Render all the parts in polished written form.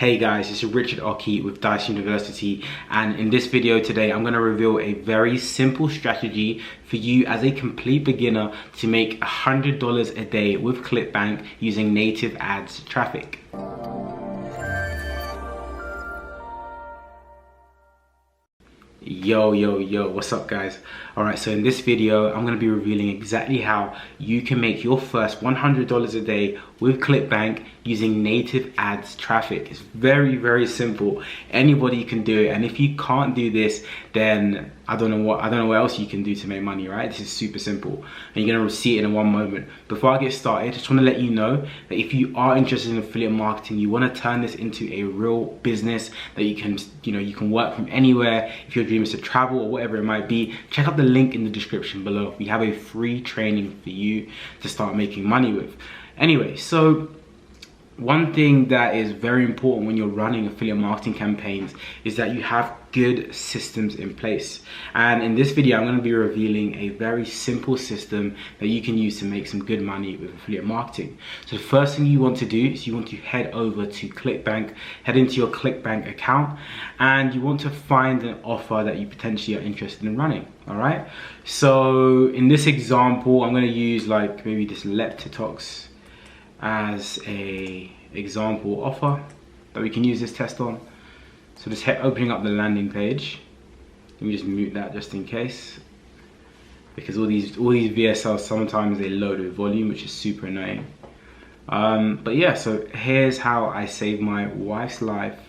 Hey guys, this is Richard Oki with Dijs University, and in this video today I'm going to reveal a very simple strategy for you as a complete beginner to make $100 a day with Clickbank using native ads traffic. Yo, what's up guys? Alright, so in this video I'm going to be revealing exactly how you can make your first $100 a day with Clickbank using native ads traffic. It's very simple. Anybody can do it, and if you can't do this, then I don't know what else you can do to make money, right? This is super simple and you're going to see it in one moment. Before I get started, I just want to let you know that if you are interested in affiliate marketing, you want to turn this into a real business that you can work from anywhere. If your dream is to travel or whatever it might be, check out the link in the description below. We have a free training for you to start making money with. Anyway, so one thing that is very important when you're running affiliate marketing campaigns is that you have good systems in place. And in this video, I'm going to be revealing a very simple system that you can use to make some good money with affiliate marketing. So the first thing you want to do is you want to head over to Clickbank, head into your Clickbank account, and you want to find an offer that you potentially are interested in running. All right. So in this example, I'm going to use like maybe this Leptitox as a example offer that we can use this test on. So just opening up the landing page. Let me just mute that just in case, because all these VSLs sometimes they load with volume, which is super annoying. But yeah, so here's how I saved my wife's life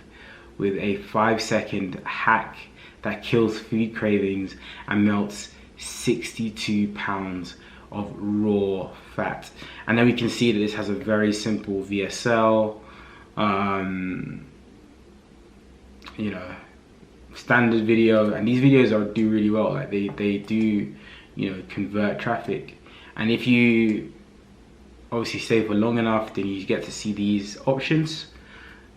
with a 5-second hack that kills food cravings and melts 62 pounds of raw fat. And then we can see that this has a very simple VSL, standard video, and these videos do really well. Like they do convert traffic, and if you obviously stay for long enough, then you get to see these options,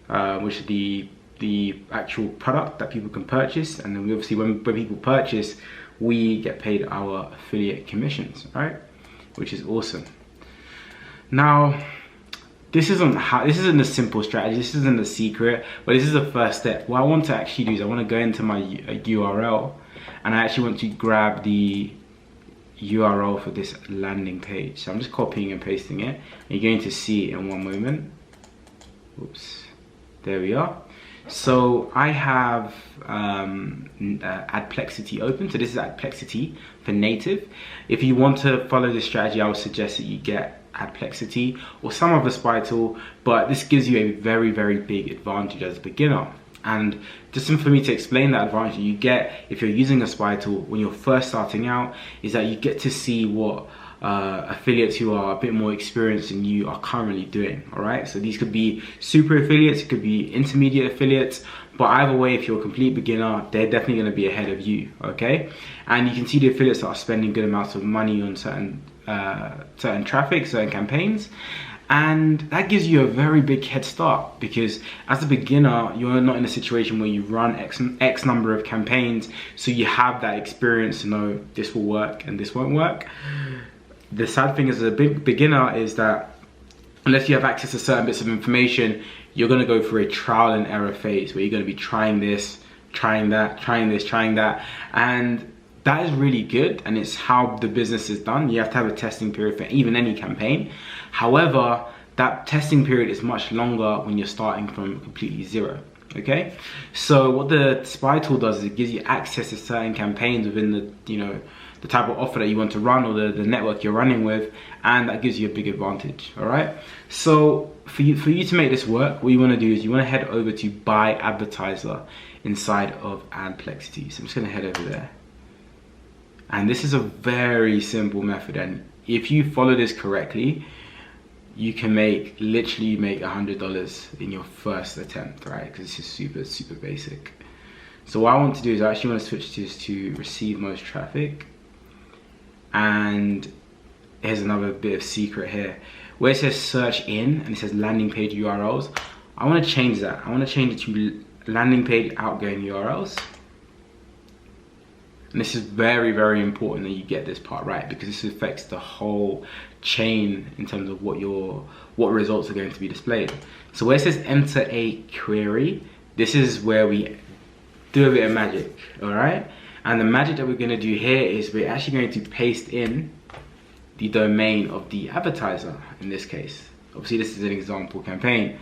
which are the actual product that people can purchase. And then we obviously, when people purchase, we get paid our affiliate commissions, right? Which is awesome. Now, this isn't a simple strategy, this isn't a secret, but this is the first step. What I want to actually do is I want to go into my URL, and I actually want to grab the URL for this landing page. So I'm just copying and pasting it, and you're going to see it in one moment. Oops, there we are. So I have Adplexity open. So this is Adplexity for native. If you want to follow this strategy, I would suggest that you get Adplexity or some other spy tool, but this gives you a very big advantage as a beginner. And just for me to explain that advantage you get if you're using a spy tool when you're first starting out, is that you get to see what affiliates who are a bit more experienced than you are currently doing. All right, so these could be super affiliates, it could be intermediate affiliates, but either way, if you're a complete beginner, they're definitely going to be ahead of you. Okay, and you can see the affiliates that are spending good amounts of money on certain traffic, certain campaigns, and that gives you a very big head start, because as a beginner you're not in a situation where you run X number of campaigns, so you have that experience to know this will work and this won't work. The sad thing as a big beginner is that unless you have access to certain bits of information, you're going to go through a trial and error phase where you're going to be trying this, trying that, trying this, trying that, and that is really good, and it's how the business is done. You have to have a testing period for even any campaign. However, that testing period is much longer when you're starting from completely zero. Okay, so what the spy tool does is it gives you access to certain campaigns within the type of offer that you want to run, or the network you're running with, and that gives you a big advantage. All right, so for you to make this work, what you want to do is you want to head over to buy advertiser inside of Adplexity. So I'm just going to head over there, and this is a very simple method, and if you follow this correctly, you can literally make $100 in your first attempt, right? Because this is super basic. So what I want to do is I actually want to switch this to receive most traffic. And here's another bit of secret here. Where it says search in and it says landing page URLs, I want to change that. I want to change it to landing page outgoing URLs. And this is very, very important that you get this part right, because this affects the whole chain in terms of what results are going to be displayed. So where it says enter a query, this is where we do a bit of magic, all right? And the magic that we're going to do here is we're actually going to paste in the domain of the advertiser in this case. Obviously, this is an example campaign.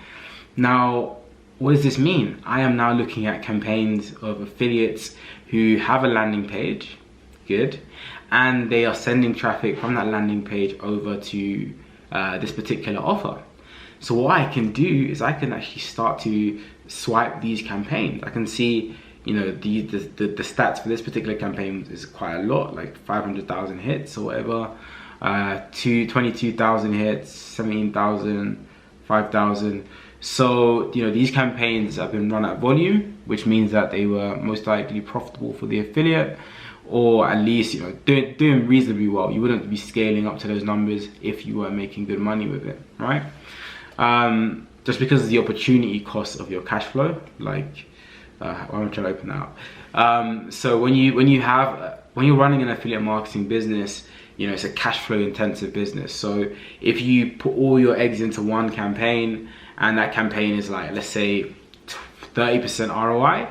Now, what does this mean? I am now looking at campaigns of affiliates who have a landing page, good, and they are sending traffic from that landing page over to this particular offer. So what I can do is I can actually start to swipe these campaigns. I can see, you know, the stats for this particular campaign is quite a lot, like 500,000 hits or whatever, 22,000 hits, 17,000, 5,000. So, you know, these campaigns have been run at volume, which means that they were most likely profitable for the affiliate, or at least, you know, doing reasonably well. You wouldn't be scaling up to those numbers if you were making good money with it, right? Just because of the opportunity cost of your cash flow, like, I'm trying to open that up. So when you're running an affiliate marketing business, you know, it's a cash flow intensive business. So if you put all your eggs into one campaign, and that campaign is like, let's say 30% ROI,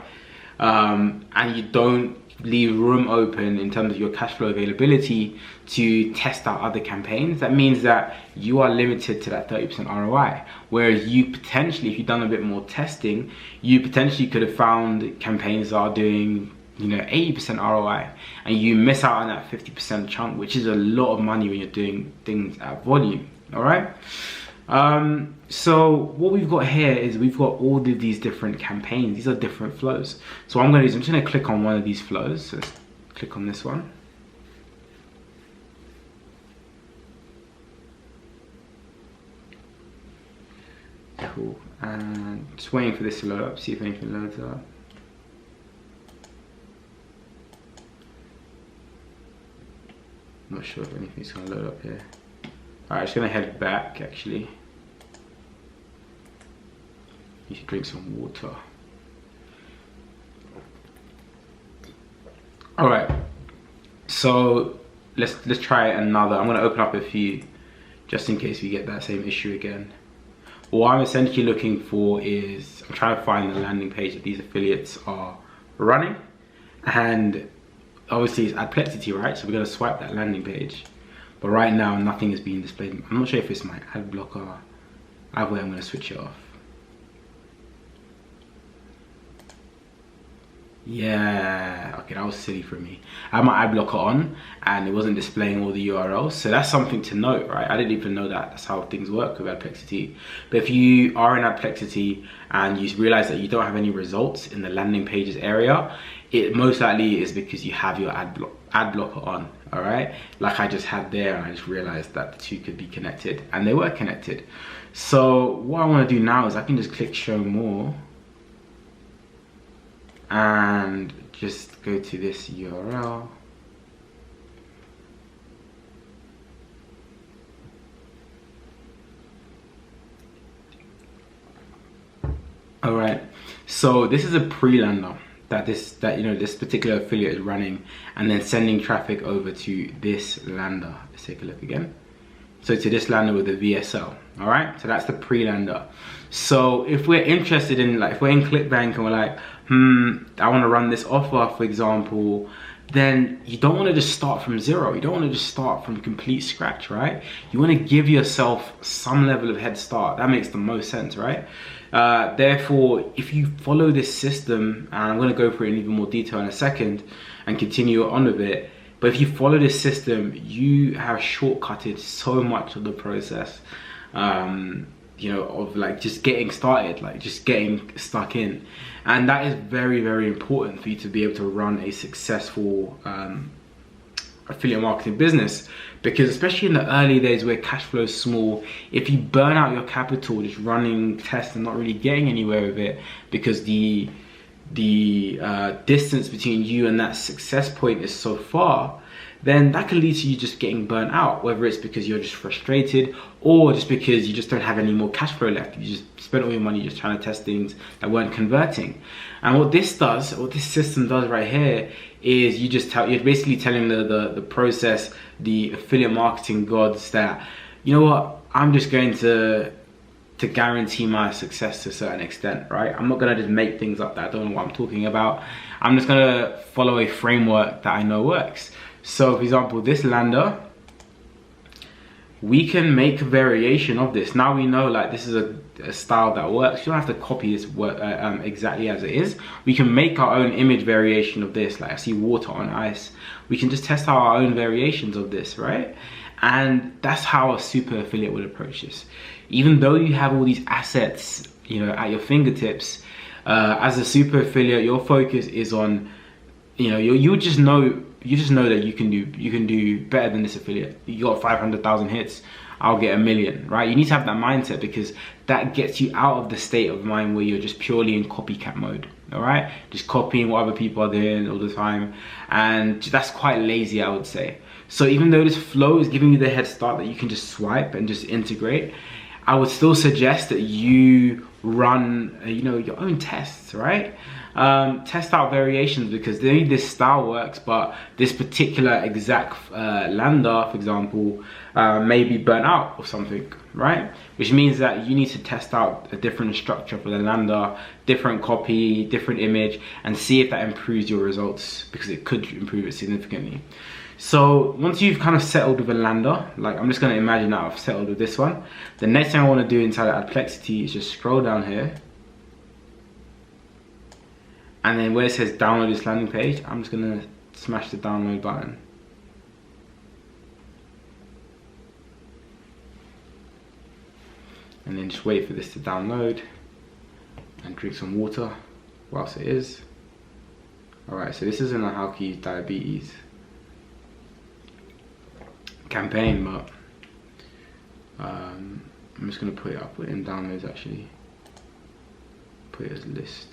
and you don't leave room open in terms of your cash flow availability to test out other campaigns, that means that you are limited to that 30% ROI. Whereas you potentially, if you've done a bit more testing, you potentially could have found campaigns that are doing, you know, 80% ROI, and you miss out on that 50% chunk, which is a lot of money when you're doing things at volume, all right? So what we've got here is we've got all of these different campaigns. These are different flows. So what I'm going to do is I'm just going to click on one of these flows. So let's click on this one. Cool. And just waiting for this to load up, see if anything loads up. Not sure if anything's going to load up here. Alright, just going to head back actually. You should drink some water. Alright, so let's try another. I'm going to open up a few just in case we get that same issue again. What I'm essentially looking for is I'm trying to find the landing page that these affiliates are running, and obviously it's Adplexity, right? So we're going to swipe that landing page. But right now, nothing is being displayed. I'm not sure if it's my ad blocker. Either way, I'm going to switch it off. Yeah, okay, that was silly for me. I had my ad blocker on and it wasn't displaying all the URLs. So that's something to note, right? I didn't even know that. That's how things work with Adplexity. But if you are in Adplexity and you realize that you don't have any results in the landing pages area, it most likely is because you have your ad blocker on, all right? Like I just had there, and I just realized that the two could be connected, and they were connected. So what I want to do now is I can just click show more and just go to this URL. All right, so this is a pre-lander that this particular affiliate is running, and then sending traffic over to this lander. Let's take a look again. So to this lander with the VSL, all right? So that's the pre-lander. So if we're interested in, like, if we're in Clickbank and we're like, I want to run this offer, for example, then you don't want to just start from zero. You don't want to just start from complete scratch, right? You want to give yourself some level of head start. That makes the most sense, right? Therefore, if you follow this system, and I'm going to go through it in even more detail in a second and continue on with it, but if you follow this system, you have shortcutted so much of the process, you know, of like just getting started, like just getting stuck in. And that is very, very important for you to be able to run a successful affiliate marketing business, because especially in the early days where cash flow is small, if you burn out your capital just running tests and not really getting anywhere with it, because the distance between you and that success point is so far, then that can lead to you just getting burnt out, whether it's because you're just frustrated or just because you just don't have any more cash flow left. You just spent all your money just trying to test things that weren't converting. And what this does, what this system does right here, is you're basically telling the process, the affiliate marketing gods, that, you know what, I'm just going to guarantee my success to a certain extent, right? I'm not gonna just make things up that I don't know what I'm talking about. I'm just gonna follow a framework that I know works. So for example, this lander, we can make a variation of this. Now we know, like, this is a style that works. You don't have to copy this work exactly as it is. We can make our own image variation of this. Like, I see water on ice. We can just test out our own variations of this, right? And that's how a super affiliate would approach this. Even though you have all these assets, you know, at your fingertips, as a super affiliate, your focus is on, you know, you just know that you can do better than this affiliate. You got 500,000 hits, I'll get 1 million, right? You need to have that mindset, because that gets you out of the state of mind where you're just purely in copycat mode. All right, just copying what other people are doing all the time, and that's quite lazy, I would say. So even though this flow is giving you the head start that you can just swipe and just integrate, I would still suggest that you run, you know, your own tests, right? Test out variations, because maybe this style works, but this particular exact lander, for example, may be burnt out or something, right? Which means that you need to test out a different structure for the lander, different copy, different image, and see if that improves your results, because it could improve it significantly. So once you've kind of settled with a lander, like I'm just going to imagine that I've settled with this one, the next thing I want to do inside of Adplexity is just scroll down here. And then where it says download this landing page, I'm just going to smash the download button. And then just wait for this to download and drink some water whilst it is. Alright, so this isn't a how to use diabetes campaign, but I'm just going to put it in downloads actually. Put it as list.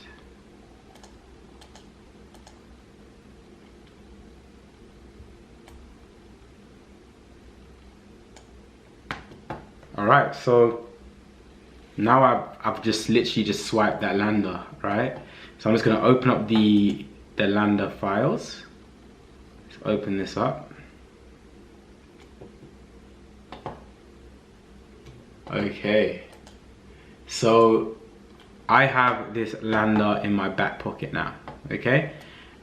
Alright, so now I've just literally just swiped that lander, right? So I'm just going to open up the lander files. Let's open this up. Okay, so I have this lander in my back pocket now, okay?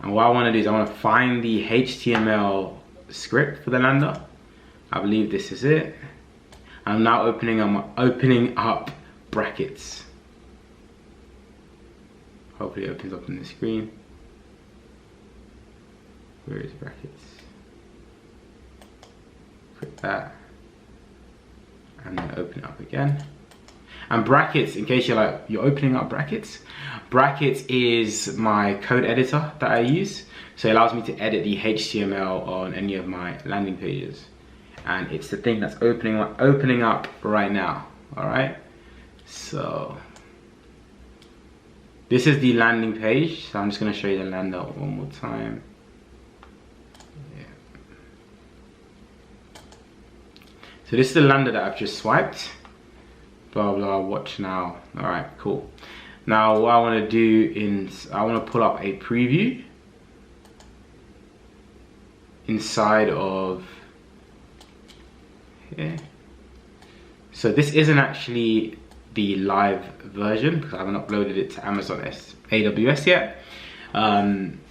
And what I want to do is I want to find the HTML script for the lander. I believe this is it. I'm now opening up brackets. Hopefully it opens up on the screen. Where is brackets? Click that. And then open it up again. And brackets, in case you're opening up brackets, brackets is my code editor that I use. So it allows me to edit the HTML on any of my landing pages. And it's the thing that's opening up right now. All right. So this is the landing page. So I'm just going to show you the lander one more time. Yeah. So this is the lander that I've just swiped. Blah blah. Watch now. All right. Cool. Now what I want to do is I want to pull up a preview inside of here. So this isn't actually the live version because I haven't uploaded it to Amazon AWS yet,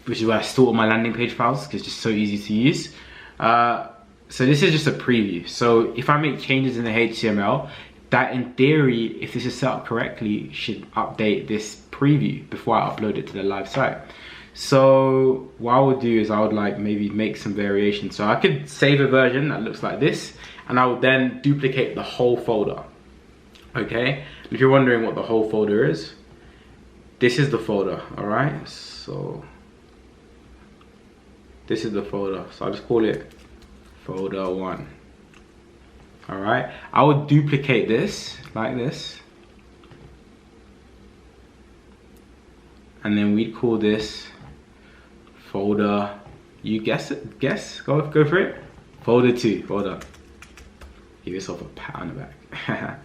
which is where I store all my landing page files because it's just so easy to use. So this is just a preview. So if I make changes in the HTML, that in theory, if this is set up correctly, should update this preview before I upload it to the live site. So what I would do is I would like maybe make some variations. So I could save a version that looks like this, and I would then duplicate the whole folder. Okay, if you're wondering what the whole folder is, this is the folder. All right, so this is the folder. So I'll just call it folder 1. All right, I would duplicate this like this, and then we'd call this folder You guess it? Guess? Go for it. Folder 2. Well done. Give yourself a pat on the back.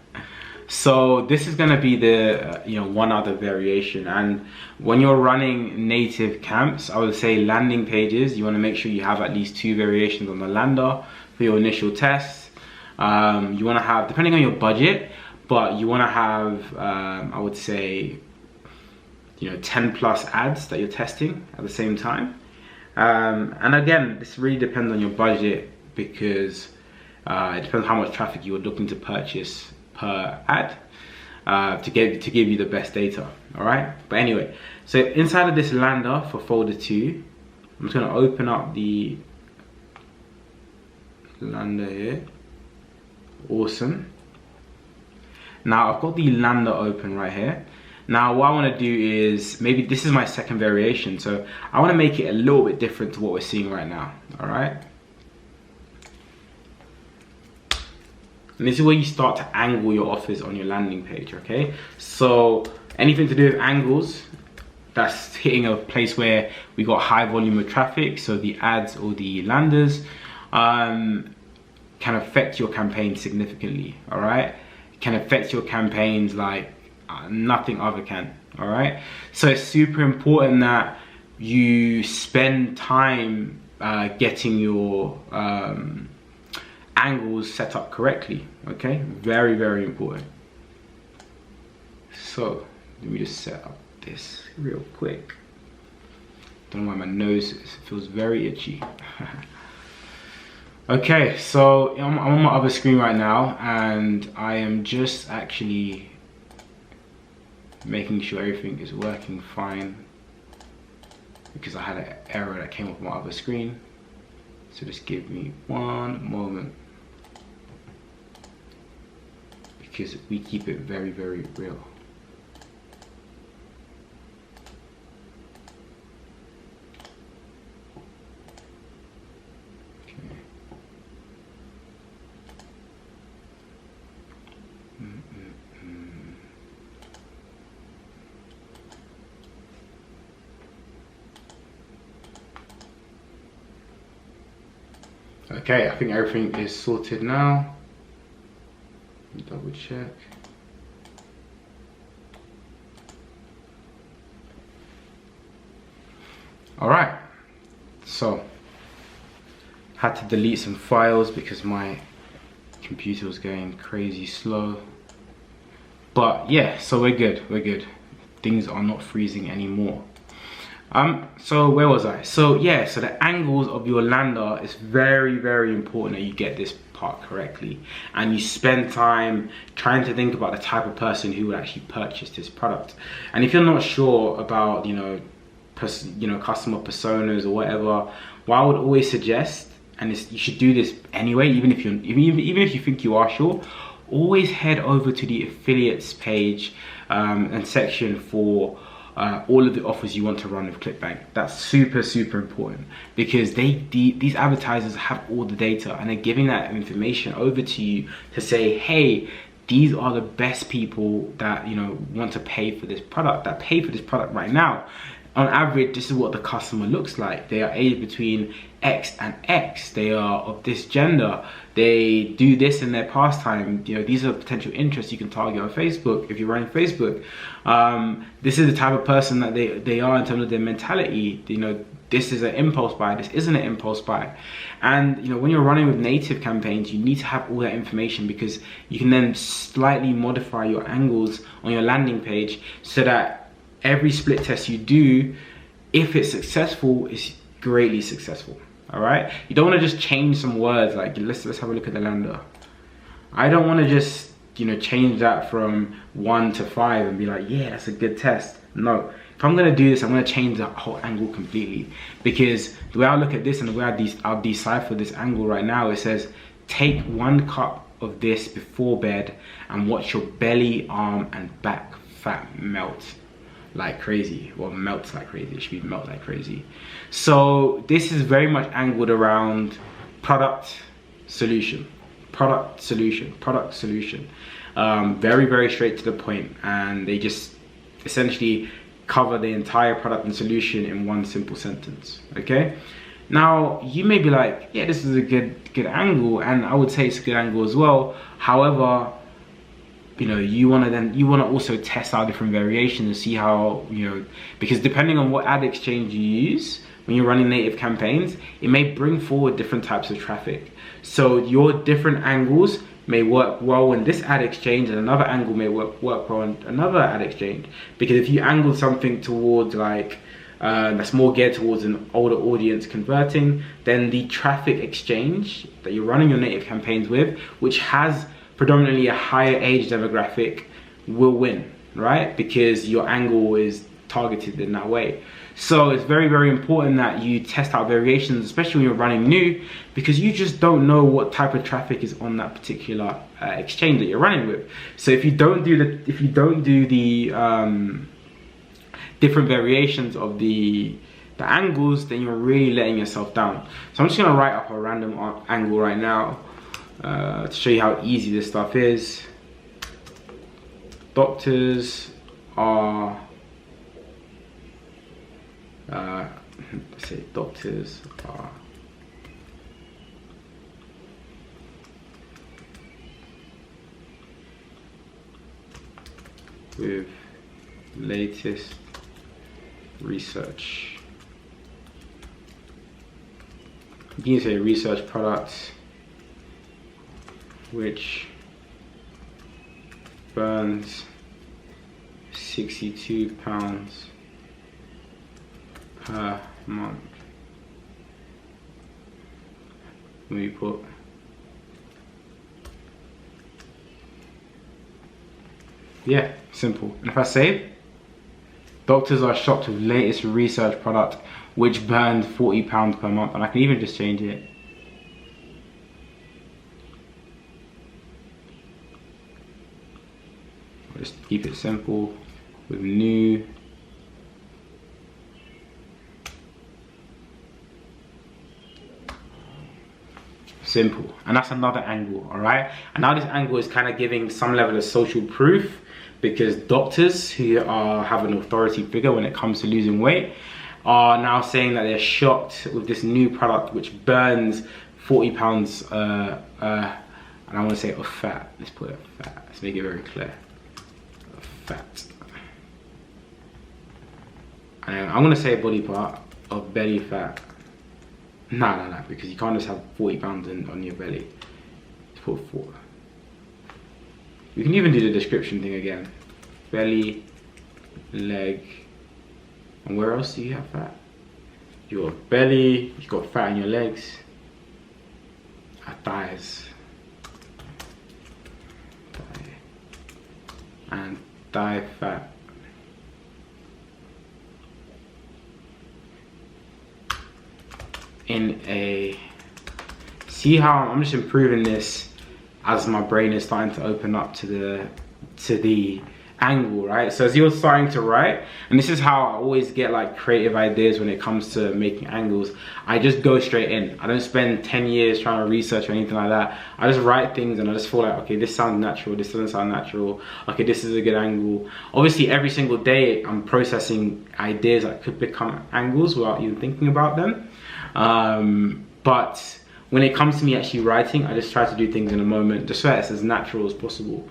So this is going to be the one other variation, and when you're running native camps, I would say landing pages, you want to make sure you have at least 2 variations on the lander for your initial tests. You want to have, depending on your budget, but you want to have I would say 10 plus ads that you're testing at the same time. And again, this really depends on your budget, because it depends how much traffic you are looking to purchase per ad to give you the best data. All right, but anyway, so inside of this lander for folder 2, I'm just going to open up the lander here. Awesome. Now I've got the lander open right here. Now what I want to do is, maybe this is my second variation, so I want to make it a little bit different to what we're seeing right now. All right, and this is where you start to angle your offers on your landing page. Okay, so anything to do with angles, that's hitting a place where we got high volume of traffic, so the ads or the landers can affect your campaign significantly. All right, it can affect your campaigns like nothing other can. All right, so it's super important that you spend time getting your angles set up correctly. Okay, very, very important. So let me just set up this real quick. Don't know why my nose feels very itchy. Okay, so I'm on my other screen right now, and I am just actually making sure everything is working fine, because I had an error that came up on my other screen. So just give me one moment, because we keep it very, very real. Okay, I think everything is sorted now. Double check. All right, so had to delete some files because my computer was going crazy slow. But yeah, so we're good. Things are not freezing anymore. So where was I? So yeah, so the angles of your lander is very, very important that you get this part correctly, and you spend time trying to think about the type of person who would actually purchase this product. And if you're not sure about customer personas or whatever, what I would always suggest, and you should do this anyway, even if you think you are sure, always head over to the affiliates page and section for all of the offers you want to run with Clickbank. That's super, super important, because these advertisers have all the data, and they're giving that information over to you to say, hey, these are the best people that want to pay for this product, right now. On average, this is what the customer looks like. They are aged between X and X. They are of this gender. They do this in their pastime. These are potential interests you can target on Facebook if you're running Facebook. This is the type of person that they are in terms of their mentality. This is an impulse buy. This isn't an impulse buy. And when you're running with native campaigns, you need to have all that information, because you can then slightly modify your angles on your landing page so that every split test you do, if it's successful, is greatly successful. All right, you don't want to just change some words. Like let's have a look at the lander. I don't want to just change that from 1 to 5 and be like, yeah, that's a good test. No, if I'm gonna do this, I'm gonna change the whole angle completely, because the way I look at this and the way I'll decipher this angle right now, it says take 1 cup of this before bed and watch your belly, arm, and back fat melt like crazy. Well, melts like crazy. It should be melt like crazy. So this is very much angled around product, solution, product, solution, product, solution. Very, very straight to the point, and they just essentially cover the entire product and solution in one simple sentence. Okay, Now, you may be like, yeah, this is a good angle, and I would say it's a good angle as well. However, you know, you want to also test out different variations and see how, you know, because depending on what ad exchange you use when you're running native campaigns, it may bring forward different types of traffic. So your different angles may work well in this ad exchange, and another angle may work well in another ad exchange. Because if you angle something towards like that's more geared towards an older audience converting, then the traffic exchange that you're running your native campaigns with, which has predominantly a higher age demographic, will win, right? Because your angle is targeted in that way. So it's very, very important that you test out variations, especially when you're running new, because you just don't know what type of traffic is on that particular exchange that you're running with. So if you don't do the different variations of the angles, then you're really letting yourself down. So I'm just gonna write up a random angle right now to show you how easy this stuff is. Doctors are let's say doctors are with latest research. You can say research products which burns £62 per month. Let me put simple. And if I save, doctors are shocked with latest research product which burns £40 per month, and I can even just change it. Just keep it simple with new. Simple. And that's another angle, all right? And now this angle is kind of giving some level of social proof, because doctors who have an authority figure when it comes to losing weight are now saying that they're shocked with this new product which burns £40 and I want to say of fat. Let's put it fat. Let's make it very clear. Fat. And I'm going to say a body part of belly fat. No, because you can't just have 40 pounds on your belly. Let's put 4. You can even do the description thing again. Belly, leg, and where else do you have fat? Your belly, you've got fat in your legs, thighs, and thigh fat. See how I'm just improving this as my brain is starting to open up to the angle, right? So as you're starting to write, and this is how I always get like creative ideas when it comes to making angles, I just go straight in. I don't spend 10 years trying to research or anything like that. I just write things and I just feel like, okay, this sounds natural, this doesn't sound natural, okay, this is a good angle. Obviously every single day I'm processing ideas that could become angles without even thinking about them. But when it comes to me actually writing, I just try to do things in a moment, just so it's as natural as possible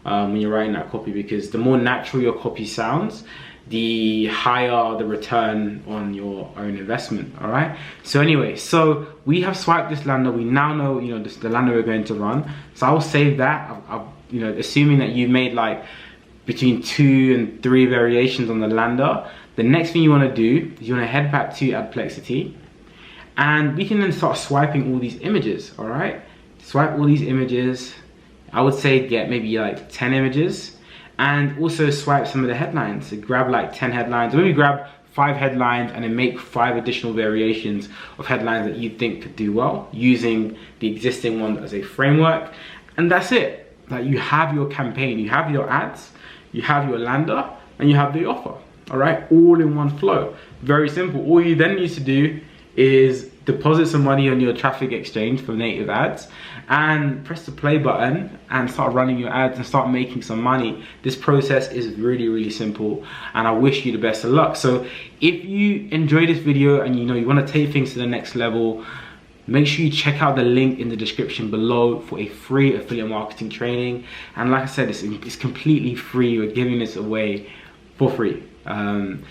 when you're writing that copy, because the more natural your copy sounds, the higher the return on your own investment, all right? So anyway, so we have swiped this lander. We now know, you know, the lander we're going to run. So I'll save that, you know, assuming that you made like between 2 and 3 variations on the lander. The next thing you want to do is you want to head back to Adplexity, and we can then start swiping all these images, all right? Swipe all these images. I would say get maybe like 10 images, and also swipe some of the headlines. So grab like 10 headlines, or maybe grab 5 headlines and then make 5 additional variations of headlines that you think could do well using the existing one as a framework. And that's it. Like, you have your campaign, you have your ads, you have your lander, and you have the offer, all right? All in one flow. Very simple. All you then need to do is deposit some money on your traffic exchange for native ads and press the play button and start running your ads and start making some money. This process is really, really simple, and I wish you the best of luck. So if you enjoyed this video and you want to take things to the next level, make sure you check out the link in the description below for a free affiliate marketing training. And like I said, it's completely free. We're giving this away for free. And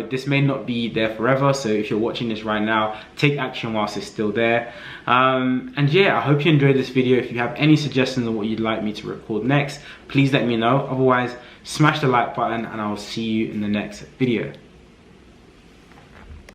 this may not be there forever, so if you're watching this right now, take action whilst it's still there. And yeah, I hope you enjoyed this video. If you have any suggestions on what you'd like me to record next, please let me know. Otherwise, smash the like button and I'll see you in the next video.